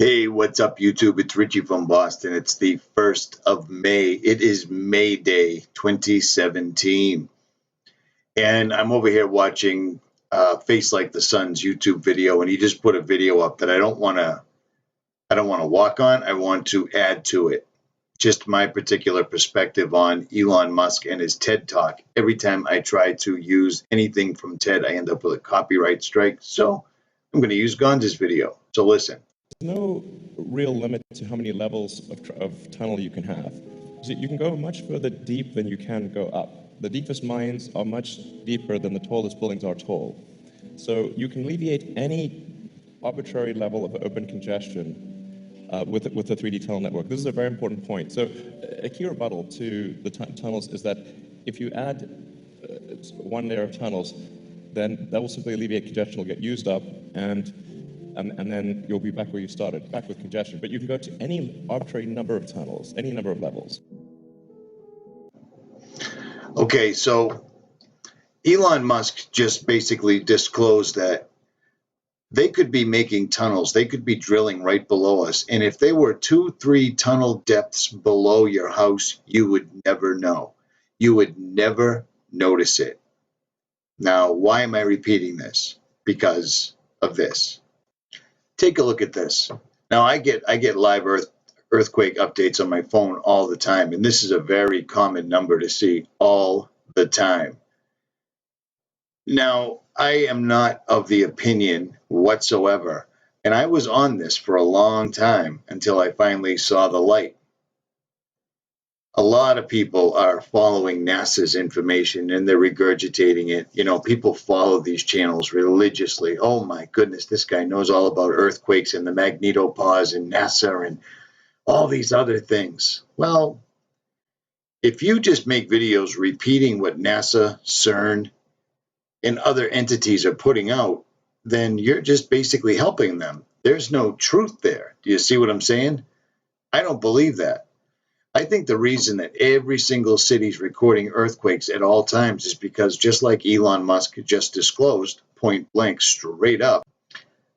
Hey, what's up, YouTube? It's Richie from Boston. It's the 1st of May. It is May Day 2017. And I'm over here watching Face Like the Sun's YouTube video, and he just put a video up that I don't want to walk on. I want to add to it. Just my particular perspective on Elon Musk and his TED Talk. Every time I try to use anything from TED, I end up with a copyright strike. So I'm going to use Gonza's video. So listen. There's no real limit to how many levels of tunnel you can have. So you can go much further deep than you can go up. The deepest mines are much deeper than the tallest buildings are tall. So you can alleviate any arbitrary level of open congestion with the 3D tunnel network. This is a very important point. So a key rebuttal to the tunnels is that if you add one layer of tunnels, then that will simply alleviate congestion, will get used up, and then you'll be back where you started, back with congestion. But you can go to any arbitrary number of tunnels, any number of levels. Okay, so Elon Musk just basically disclosed that they could be making tunnels. They could be drilling right below us. And if they were 2-3 tunnel depths below your house, you would never know. You would never notice it. Now, why am I repeating this? Because of this. Take a look at this. Now, I get live earthquake updates on my phone all the time, and this is a very common number to see all the time. Now, I am not of the opinion whatsoever, and I was on this for a long time until I finally saw the light. A lot of people are following NASA's information and they're regurgitating it. You know, people follow these channels religiously. Oh my goodness, this guy knows all about earthquakes and the magnetopause and NASA and all these other things. Well, if you just make videos repeating what NASA, CERN, and other entities are putting out, then you're just basically helping them. There's no truth there. Do you see what I'm saying? I don't believe that. I think the reason that every single city is recording earthquakes at all times is because, just like Elon Musk just disclosed, point blank, straight up,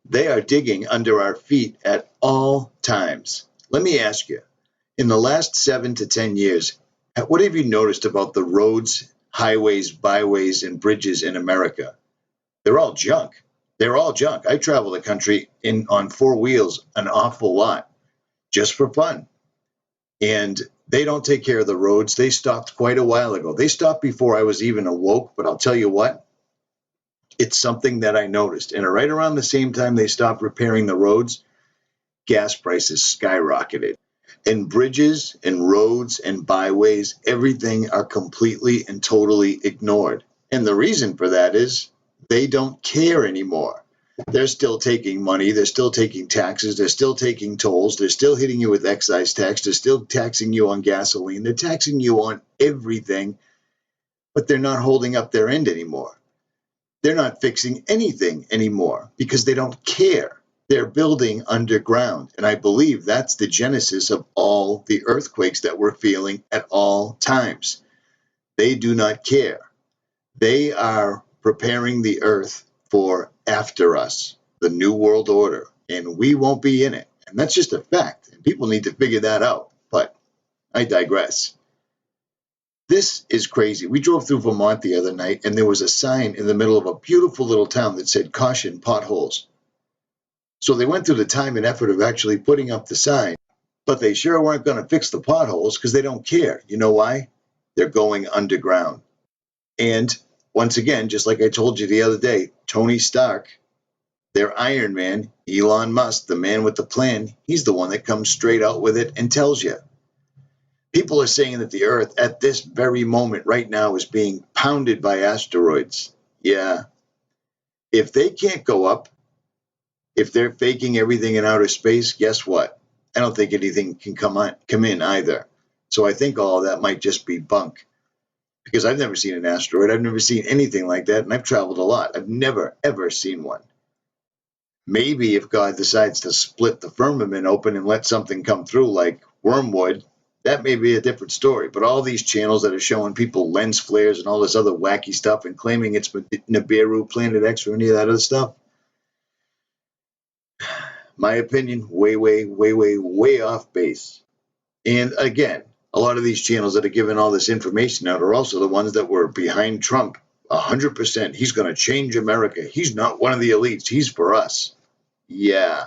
they are digging under our feet at all times. Let me ask you, in the last 7 to 10 years, what have you noticed about the roads, highways, byways, and bridges in America? They're all junk. They're all junk. I travel the country on 4 wheels an awful lot, just for fun. And they don't take care of the roads. They stopped quite a while ago. They stopped before I was even awoke, but I'll tell you what, it's something that I noticed. And right around the same time they stopped repairing the roads, gas prices skyrocketed. And bridges and roads and byways, everything are completely and totally ignored. And the reason for that is they don't care anymore. They're still taking money, they're still taking taxes, they're still taking tolls, they're still hitting you with excise tax, they're still taxing you on gasoline, they're taxing you on everything, but they're not holding up their end anymore. They're not fixing anything anymore because they don't care. They're building underground, and I believe that's the genesis of all the earthquakes that we're feeling at all times. They do not care. They are preparing the earth for after us, the New World Order, and we won't be in it. And that's just a fact, and people need to figure that out, but I digress. This is crazy. We drove through Vermont the other night, and there was a sign in the middle of a beautiful little town that said, "Caution, potholes." So they went through the time and effort of actually putting up the sign, but they sure weren't going to fix the potholes because they don't care. You know why? They're going underground. And once again, just like I told you the other day, Tony Stark, their Iron Man, Elon Musk, the man with the plan, he's the one that comes straight out with it and tells you. People are saying that the Earth at this very moment right now is being pounded by asteroids. Yeah. If they can't go up, if they're faking everything in outer space, guess what? I don't think anything can come in either. So I think all of that might just be bunk. Because I've never seen an asteroid. I've never seen anything like that, and I've traveled a lot. I've never, ever seen one. Maybe if God decides to split the firmament open and let something come through like wormwood, that may be a different story. But all these channels that are showing people lens flares and all this other wacky stuff and claiming it's Nibiru, Planet X, or any of that other stuff, My opinion, way off base. And again, a lot of these channels that are giving all this information out are also the ones that were behind Trump 100%. He's going to change America. He's not one of the elites. He's for us. Yeah.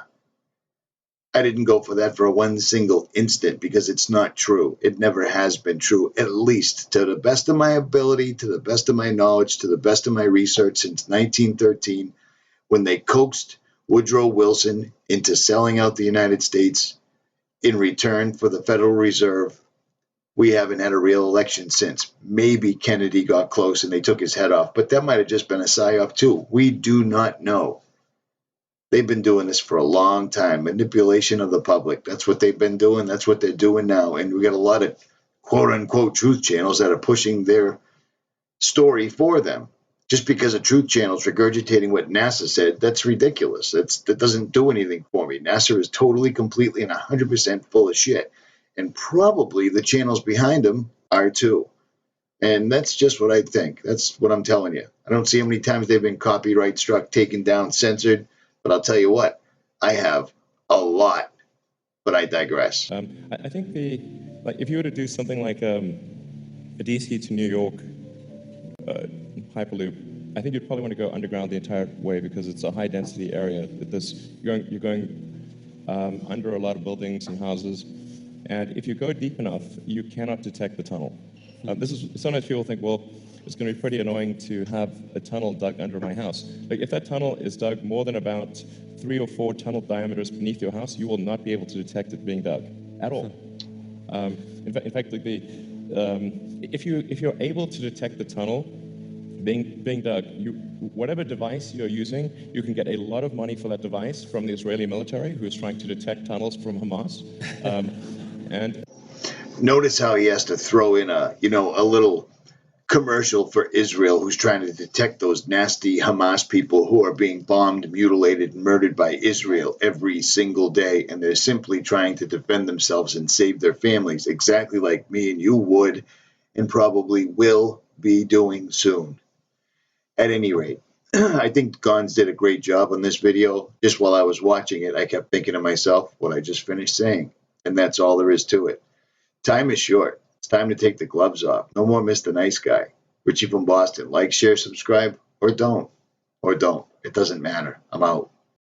I didn't go for that for one single instant because it's not true. It never has been true, at least to the best of my ability, to the best of my knowledge, to the best of my research since 1913, when they coaxed Woodrow Wilson into selling out the United States in return for the Federal Reserve. We haven't had a real election since. Maybe Kennedy got close and they took his head off, but that might have just been a psyop too. We do not know. They've been doing this for a long time. Manipulation of the public. That's what they've been doing. That's what they're doing now. And we got a lot of quote-unquote truth channels that are pushing their story for them. Just because a truth channel is regurgitating what NASA said, that's ridiculous. That doesn't do anything for me. NASA is totally, completely, and 100% full of shit. And probably the channels behind them are too. And that's just what I think. That's what I'm telling you. I don't see how many times they've been copyright struck, taken down, censored. But I'll tell you what, I have a lot. But I digress. I think if you were to do something like a DC to New York Hyperloop, I think you'd probably want to go underground the entire way because it's a high density area. You're going under a lot of buildings and houses, and if you go deep enough, you cannot detect the tunnel. Sometimes people think, well, it's going to be pretty annoying to have a tunnel dug under my house. Like if that tunnel is dug more than about 3 or 4 tunnel diameters beneath your house, you will not be able to detect it being dug at all. In fact, if you're able to detect the tunnel being dug, whatever device you're using, you can get a lot of money for that device from the Israeli military, who is trying to detect tunnels from Hamas. And notice how he has to throw in a little commercial for Israel, who's trying to detect those nasty Hamas people who are being bombed, mutilated, and murdered by Israel every single day, and they're simply trying to defend themselves and save their families, exactly like me and you would and probably will be doing soon. At any rate, I think Gons did a great job on this video. Just while I was watching it, I kept thinking to myself what I just finished saying, and that's all there is to it. Time is short. It's time to take the gloves off. No more Mr. Nice Guy. Richie from Boston. Like, share, subscribe, or don't. Or don't. It doesn't matter. I'm out.